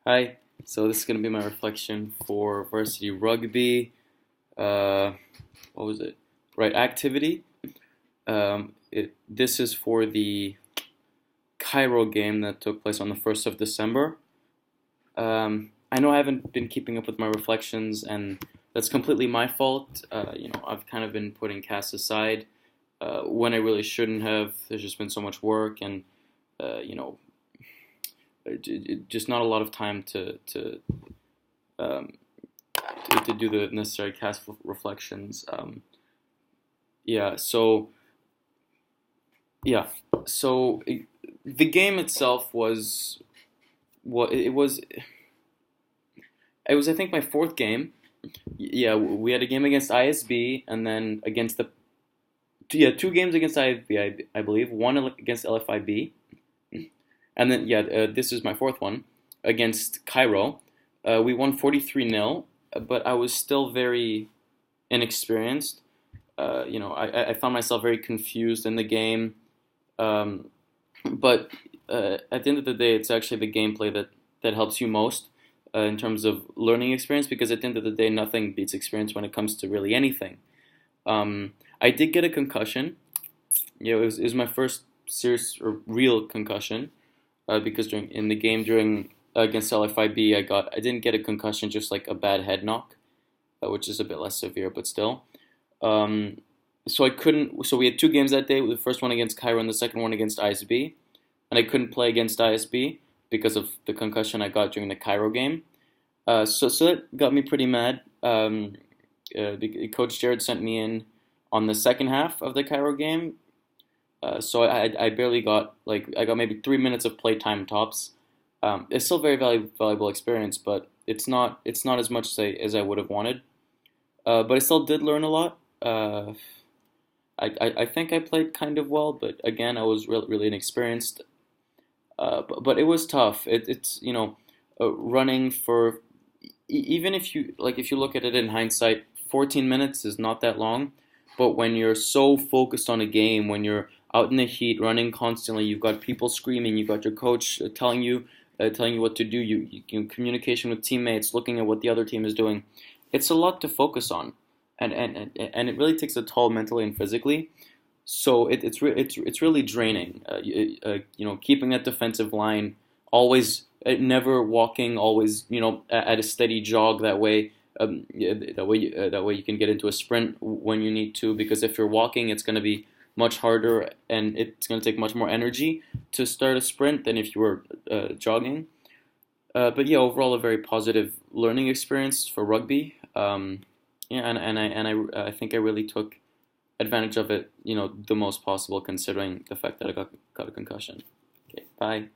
Hi. So this is gonna be my reflection for Varsity Rugby. Uh, what was it? Right, activity. This is for the Cairo game that took place on the 1st of December. I know I haven't been keeping up with my reflections, and that's completely my fault. I've kind of been putting casts aside when I really shouldn't have. There's just been so much work, and uh, you know, just not a lot of time um, to do the necessary cast reflections. Yeah, so yeah, so the game itself was what it was I think my fourth game. Yeah, we had a game against ISB and then against the two games against ISB I believe, one against LFIB, and then this is my fourth one against Cairo. We won 43-0, but I was still very inexperienced. I found myself very confused in the game. Um, but at the end of the day, it's actually the gameplay that helps you most in terms of learning experience, because at the end of the day, nothing beats experience when it comes to really anything. I did get a concussion. It was my first serious or real concussion because during in the game during against LFIB, I didn't get a concussion, just like a bad head knock, which is a bit less severe, but still. Um, so I couldn't. So we had two games that day. The first one against Cairo and the second one against ISB, and I couldn't play against ISB because of the concussion I got during the Cairo game. So that got me pretty mad. Coach Jared sent me in on the second half of the Cairo game. So I barely got I got maybe 3 minutes of play time tops. It's still very valuable experience, but it's not as much as I would have wanted. But I still did learn a lot. I think I played kind of well, but again, I was really inexperienced. But it was tough. It's running for even if you look at it in hindsight, 14 minutes is not that long. But when you're so focused on a game, when you're out in the heat, running constantly, you've got people screaming, you've got your coach telling you what to do, communication with teammates, looking at what the other team is doing. It's a lot to focus on, and it really takes a toll mentally and physically. So it's really draining. Keeping that defensive line, always never walking, always at a steady jog. That way, that way you can get into a sprint when you need to. Because if you're walking, it's going to be much harder, and it's going to take much more energy to start a sprint than if you were jogging. But yeah, overall a very positive learning experience for rugby. Yeah, and I think I really took advantage of it, the most possible, considering the fact that I got a concussion. Okay, bye.